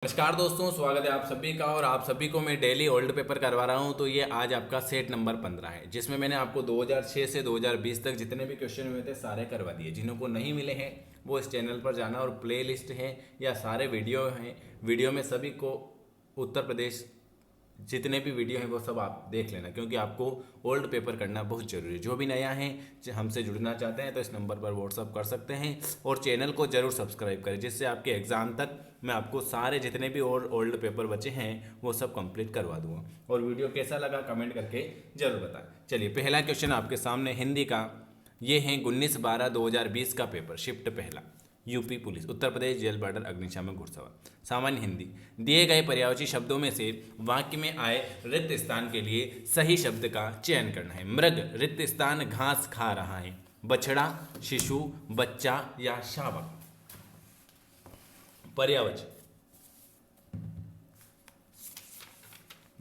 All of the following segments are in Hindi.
नमस्कार दोस्तों, स्वागत है आप सभी का। और आप सभी को मैं डेली ओल्ड पेपर करवा रहा हूं। तो ये आज आपका सेट नंबर 15 है, जिसमें मैंने आपको 2006 से 2020 तक जितने भी क्वेश्चन हुए थे सारे करवा दिए। जिन्हों को नहीं मिले हैं वो इस चैनल पर जाना और प्ले लिस्ट है या सारे वीडियो हैं, वीडियो में सभी को उत्तर प्रदेश जितने भी वीडियो हैं वो सब आप देख लेना, क्योंकि आपको ओल्ड पेपर करना बहुत ज़रूरी है। जो भी नया है हमसे जुड़ना चाहते हैं तो इस नंबर पर व्हाट्सअप कर सकते हैं और चैनल को ज़रूर सब्सक्राइब करें, जिससे आपके एग्ज़ाम तक मैं आपको सारे जितने भी और ओल्ड पेपर बचे हैं वो सब कंप्लीट करवा दूंगा। और वीडियो कैसा लगा कमेंट करके ज़रूर बताएं। चलिए, पहला क्वेश्चन आपके सामने हिंदी का। ये है 19/12/2020 का पेपर, शिफ्ट पहला, UP police, Uttar Pradesh jail border अग्निशामक घुड़सवार। सामान्य हिंदी। दिए गए पर्यायवाची शब्दों में से वाक्य में आए रिक्त स्थान के लिए सही शब्द का चयन करना है। मृग रिक्त स्थान घास खा रहा है। बछड़ा, शिशु, बच्चा या शावक। पर्यायवाची।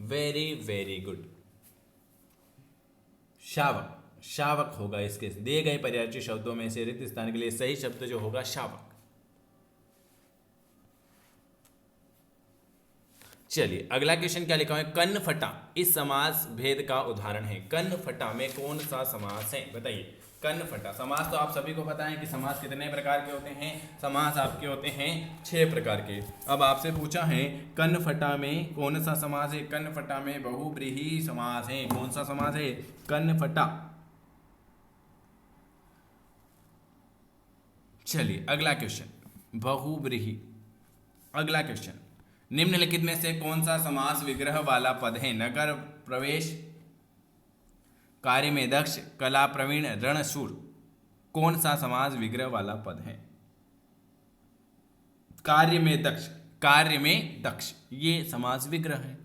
Very very good. शावक, शावक होगा इसके। दिए गए पर्यायवाची शब्दों में से रिक्त स्थान के लिए सही शब्द जो होगा शावक। चलिए, अगला क्वेश्चन क्या लिखा है। कन्न फटा इस समास भेद का उदाहरण है। कन्न फटा में कौन सा समास है, बताइए। कन्न फटा समास तो आप सभी को पता है कि समास कितने प्रकार के होते हैं। समास आपके होते हैं 6 प्रकार के। अब आपसे पूछा है कन्न फटा में कौन सा समास है। कन्न फटा में बहुब्रीहि समास है। कौन सा समास है, कन्न फटा। चलिए, अगला क्वेश्चन बहुब्रीहि। अगला क्वेश्चन, निम्नलिखित में से कौन सा समास विग्रह वाला पद है। नगर प्रवेश, कार्य में दक्ष, कला प्रवीण, रणशूर। कौन सा समास विग्रह वाला पद है। कार्य में दक्ष, कार्य में दक्ष ये समास विग्रह है।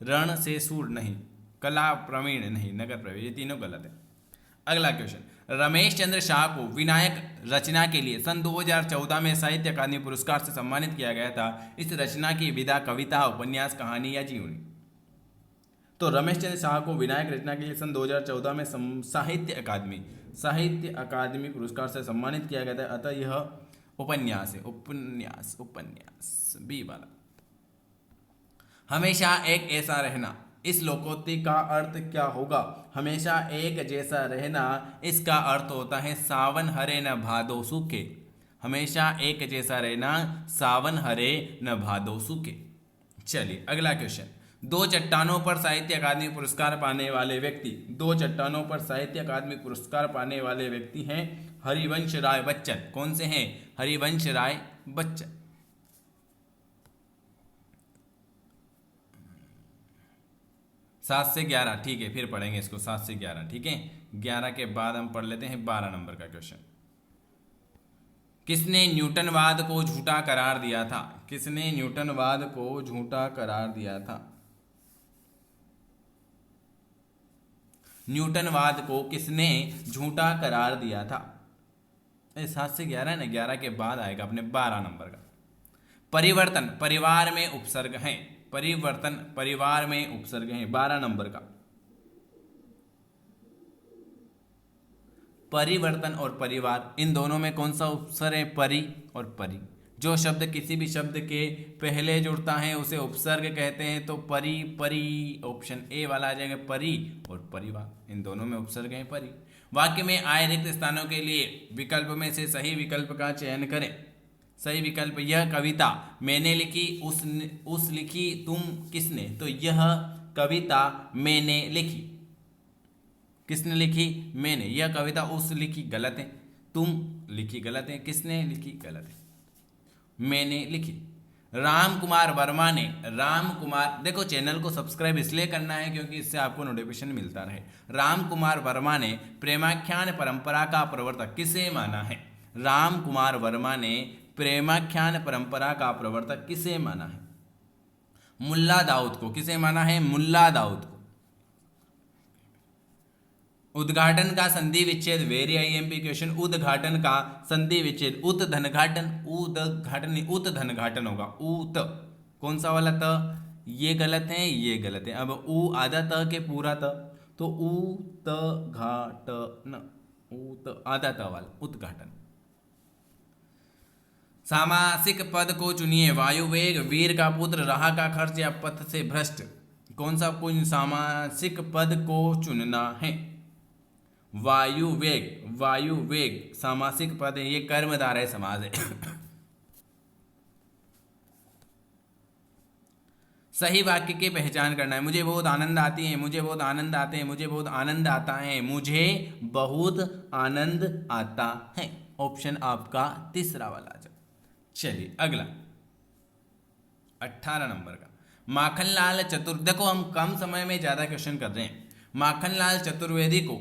रण से सूर नहीं, कला प्रवीण नहीं, नगर प्रवेश, ये तीनों गलत है। अगला क्वेश्चन, रमेश चंद्र शाह को विनायक रचना के लिए सन 2014 में साहित्य अकादमी पुरस्कार से सम्मानित किया गया था। इस रचना की विधा कविता, उपन्यास, कहानी या जीवनी। तो रमेश चंद्र शाह को विनायक रचना के लिए सन 2014 में साहित्य अकादमी पुरस्कार से सम्मानित किया गया था, अतः यह उपन्यास है। उपन्यास बी वाला। हमेशा एक ऐसा रहना, इस लोकोक्ति का अर्थ क्या होगा। हमेशा एक जैसा रहना, इसका अर्थ होता है सावन हरे न भादो सूखे। हमेशा एक जैसा रहना, सावन हरे न भादो सूखे। चलिए, अगला क्वेश्चन, दो चट्टानों पर साहित्य अकादमी पुरस्कार पाने वाले व्यक्ति। दो चट्टानों पर साहित्य अकादमी पुरस्कार पाने वाले व्यक्ति हैं हरिवंश राय बच्चन। कौन से हैं, हरिवंश राय बच्चन। 7 से 11, ठीक है, फिर पढ़ेंगे इसको 7 से 11, ठीक है। 11 के बाद हम पढ़ लेते हैं 12 नंबर का क्वेश्चन। किसने न्यूटनवाद को झूठा करार दिया था। किसने न्यूटनवाद को झूठा करार दिया था। न्यूटनवाद को किसने झूठा करार दिया था। 7 से 11 है ना, 11 के बाद आएगा अपने 12 नंबर का। परिवर्तन परिवार में उपसर्ग है। परिवर्तन परिवार में उपसर्ग है, 12 नंबर का। परिवर्तन और परिवार इन दोनों में कौन सा उपसर्ग है, परि और परि। जो शब्द किसी भी शब्द के पहले जुड़ता है उसे उपसर्ग कहते हैं, तो परि परि, ऑप्शन ए वाला आ जाएगा, परि और परिवार, इन दोनों में उपसर्ग है परि। वाक्य में आए रिक्त स्थानों के लिए विकल्प में से सही विकल्प का चयन करें। सही विकल्प, यह कविता मैंने लिखी, उस लिखी, तुम किसने। तो यह कविता मैंने लिखी, किसने लिखी, मैंने। यह कविता उस लिखी, गलत है। तुम लिखी, गलत है। किसने लिखी, गलत है। मैंने लिखी। राम कुमार वर्मा ने, राम कुमार, देखो चैनल को सब्सक्राइब इसलिए करना है क्योंकि इससे आपको नोटिफिकेशन मिलता रहे। राम कुमार वर्मा ने प्रेमाख्यान परंपरा का प्रवर्तक किसे माना है। राम कुमार वर्मा ने प्रेमाख्यान परंपरा का प्रवर्तक किसे माना है। मुल्ला दाऊद को। किसे माना है, मुल्ला दाऊद को। उद्घाटन का संधि विच्छेद, वेरी आईएमपी क्वेश्चन। उद्घाटन का संधि विच्छेद, उत धनघाटन, उद्घाटन नहीं, उत धनघाटन होगा। उत कौन सा वाला त, ये गलत है, ये गलत है। अब उ आधा त के पूरा त, तो उ त घाटन, उत आधा त वाला उद्घाटन। सामासिक पद को चुनिए। वायुवेग, वीर का पुत्र, राह का खर्च या पथ से भ्रष्ट। कौन सा कोई सामासिक पद को चुनना है? वायुवेग, वायुवेग सामासिक पद है, ये कर्मधारय समास है। सही वाक्य की पहचान करना है। मुझे बहुत आनंद आती है, मुझे बहुत आनंद आते हैं, मुझे बहुत आनंद आता है, मुझे बहुत आनंद आता है। ऑप्शन आपका तीसरा वाला आ जाए। चलिए अगला 18 नंबर का, माखनलाल देखो हम कम समय में ज्यादा क्वेश्चन कर रहे हैं। माखनलाल चतुर्वेदी को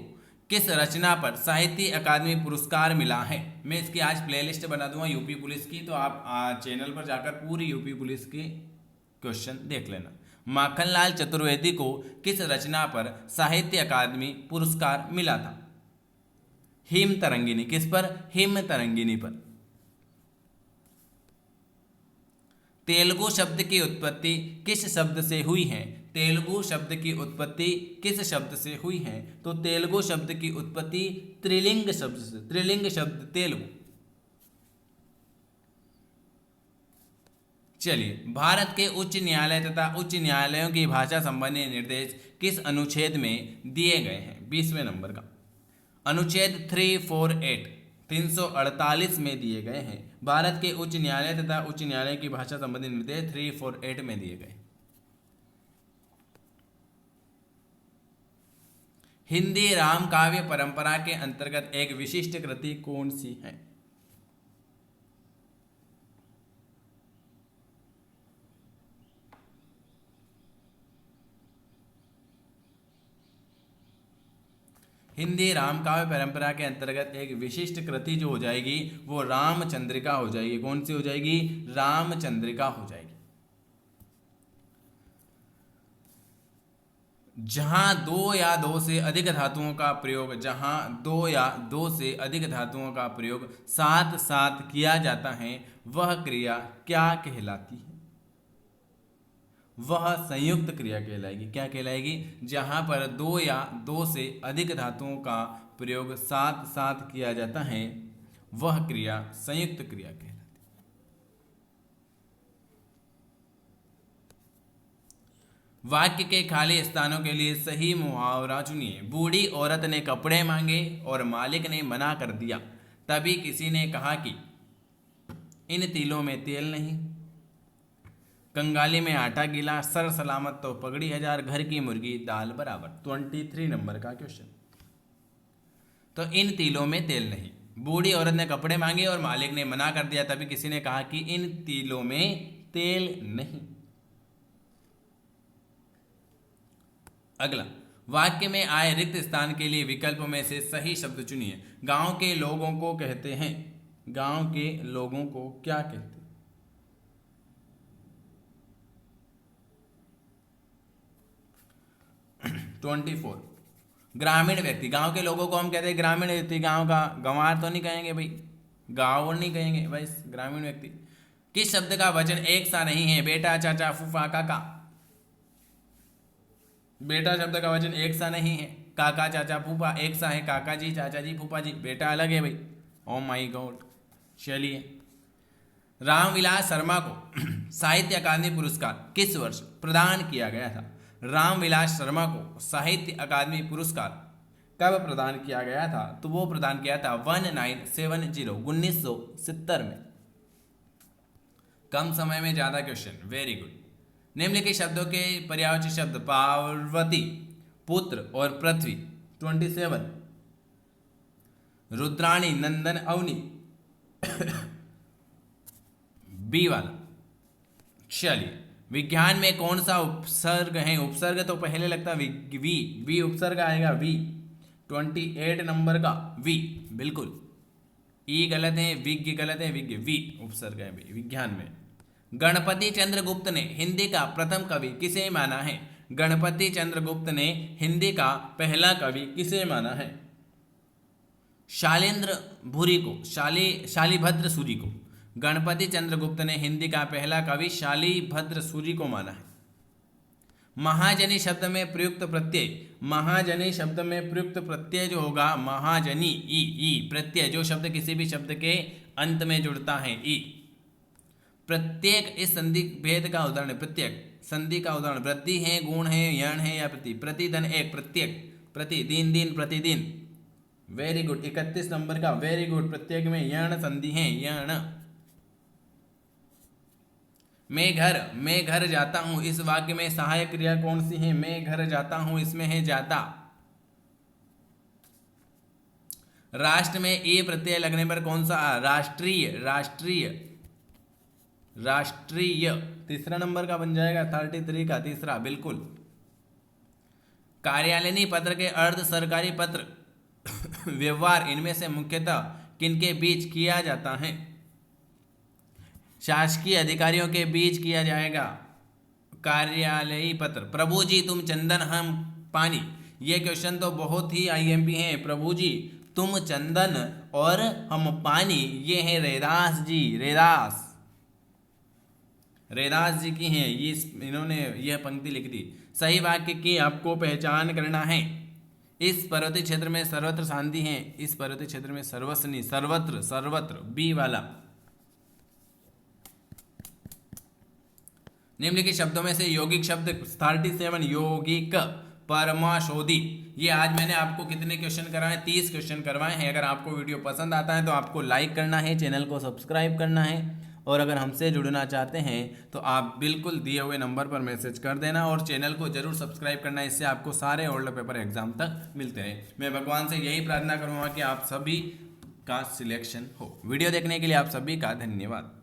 किस रचना पर साहित्य अकादमी पुरस्कार मिला है? मैं इसकी आज प्लेलिस्ट बना दूंगा यूपी पुलिस की, तो आप चैनल पर जाकर पूरी यूपी पुलिस की क्वेश्चन देख लेना। माखनलाल चतुर्वेदी को किस रचना पर साहित्य अकादमी पुरस्कार मिला था? हिम तरंगिनी। किस पर? हिम तरंगिनी पर। तेलुगु शब्द की उत्पत्ति किस शब्द से हुई है? तेलुगु शब्द की उत्पत्ति किस शब्द से हुई है? तो तेलुगु शब्द की उत्पत्ति त्रिलिंग शब्द से। त्रिलिंग शब्द तेलुगु। चलिए, भारत के उच्च न्यायालय तथा उच्च न्यायालयों की भाषा संबंधी निर्देश किस अनुच्छेद में दिए गए हैं? 20वें नंबर का अनुच्छेद 348 348 में दिए गए हैं। भारत के उच्च न्यायालय तथा उच्च न्यायालय की भाषा संबंधी निर्देश 348 में दिए गए। हिंदी राम काव्य परंपरा के अंतर्गत एक विशिष्ट कृति कौन सी है? हिंदी राम काव्य परंपरा के अंतर्गत एक विशिष्ट कृति जो हो जाएगी वो रामचंद्रिका हो जाएगी। कौन सी हो जाएगी? रामचंद्रिका हो जाएगी। जहां दो या दो से अधिक धातुओं का प्रयोग, जहां दो या दो से अधिक धातुओं का प्रयोग साथ साथ किया जाता है वह क्रिया क्या कहलाती है? वह संयुक्त क्रिया कहलाएगी। क्या कहलाएगी? जहां पर दो या दो से अधिक धातुओं का प्रयोग साथ साथ किया जाता है वह क्रिया संयुक्त क्रिया कहलाती है। वाक्य के खाली स्थानों के लिए सही मुहावरा चुनिए। बूढ़ी औरत ने कपड़े मांगे और मालिक ने मना कर दिया। तभी किसी ने कहा कि इन तिलों में तेल नहीं। कंगाली में आटा गीला, सर सलामत तो पगड़ी हजार, घर की मुर्गी दाल बराबर। 23 नंबर का क्वेश्चन। तो इन तिलों में तेल नहीं, बूढ़ी औरत ने कपड़े मांगे और मालिक ने मना कर दिया, तभी किसी ने कहा कि इन तिलों में तेल नहीं। अगला, वाक्य में आए रिक्त स्थान के लिए विकल्प में से सही शब्द चुनिए। गांव के लोगों को कहते हैं, गांव के लोगों को क्या कहते हैं? ग्रामीण व्यक्ति। गांव के लोगों को हम कहते हैं ग्रामीण व्यक्ति। गांव का गंवार तो नहीं कहेंगे भाई, गांव नहीं कहेंगे भाई, ग्रामीण व्यक्ति। किस शब्द का वचन एक सा नहीं है? बेटा, चाचा, फूफा, काका। बेटा शब्द का वचन एक सा नहीं है। काका, चाचा, फूफा एक सा है। काका जी, चाचा जी, फूफा जी। बेटा अलग है भाई। Oh my God. चलिए, रामविलास शर्मा को साहित्य अकादमी पुरस्कार किस वर्ष प्रदान किया गया था? रामविलास शर्मा को साहित्य अकादमी पुरस्कार कब प्रदान किया गया था? तो वो प्रदान किया था 1970 में। कम समय में ज्यादा क्वेश्चन, वेरी गुड। निम्नलिखित शब्दों के पर्यायवाची शब्द पार्वती, पुत्र और पृथ्वी। 27 रुद्राणी, नंदन, अवनी। बी वाला। चलिए, विज्ञान में कौन सा उपसर्ग है? उपसर्ग तो पहले लगता वी, वी उपसर्ग आएगा वी। 28 नंबर का वी, बिल्कुल। ई गलत है, विज्ञ गलत है, विज्ञ वी उपसर्ग है विज्ञान में। गणपति चंद्रगुप्त ने हिंदी का प्रथम कवि किसे माना है? गणपति चंद्रगुप्त ने हिंदी का पहला कवि किसे माना है? शालिंद्र भूरी को, शालीभद्र सूरी को। गणपति चंद्रगुप्त ने हिंदी का पहला कवि शालीभद्र सूरी को माना है। महाजनी शब्द में प्रयुक्त प्रत्यय, महाजनी शब्द में प्रयुक्त प्रत्यय जो होगा महाजनी, ई प्रत्यय जो शब्द किसी भी शब्द के अंत में जुड़ता है, ई प्रत्येक इस संधि भेद का उदाहरण है। प्रत्येक संधि का उदाहरण वृद्धि है, गुण है, यण है या प्रति। प्रतिदिन एक, प्रत्येक, प्रति, दिन, दिन, प्रतिदिन। Very good. 31 नंबर का, वेरी गुड। प्रत्येक में यण संधि है, यण। मैं घर जाता हूं, इस वाक्य में सहायक क्रिया कौन सी है? मैं घर जाता हूं, इसमें है जाता। राष्ट्र में ए प्रत्यय लगने पर कौन सा? राष्ट्रीय, राष्ट्रीय, राष्ट्रीय। तीसरा नंबर का बन जाएगा 33 का, तीसरा, बिल्कुल। कार्यालयीन पत्र के अर्ध सरकारी पत्र व्यवहार इनमें से मुख्यतः किनके बीच किया जाता है? शासकीय अधिकारियों के बीच किया जाएगा कार्यालयीन पत्र। प्रभु जी तुम चंदन हम पानी, ये क्वेश्चन तो बहुत ही आईएमपी है। प्रभु जी तुम चंदन और हम पानी, ये है रैदास जी, रैदास, रैदास जी की हैं। ये इन्होंने यह पंक्ति लिख दी। सही वाक्य की आपको पहचान करना है। इस पर्वतीय क्षेत्र में सर्वत्र शांति है, इस पर्वतीय क्षेत्र में सर्वस्व नहीं, सर्वत्र, सर्वत्र, बी वाला। निम्नलिखित शब्दों में से यौगिक शब्द 37, यौगिक, परमाशोधि। ये आज मैंने आपको कितने क्वेश्चन करवाए? 30 क्वेश्चन करवाए हैं। अगर आपको वीडियो पसंद आता है तो आपको लाइक करना है, चैनल को सब्सक्राइब करना है, और अगर हमसे जुड़ना चाहते हैं तो आप बिल्कुल दिए हुए नंबर पर मैसेज कर देना, और चैनल को जरूर सब्सक्राइब करना। इससे आपको सारे ओल्ड पेपर एग्जाम तक मिलते हैं। मैं भगवान से यही प्रार्थना करूँगा कि आप सभी का सिलेक्शन हो। वीडियो देखने के लिए आप सभी का धन्यवाद।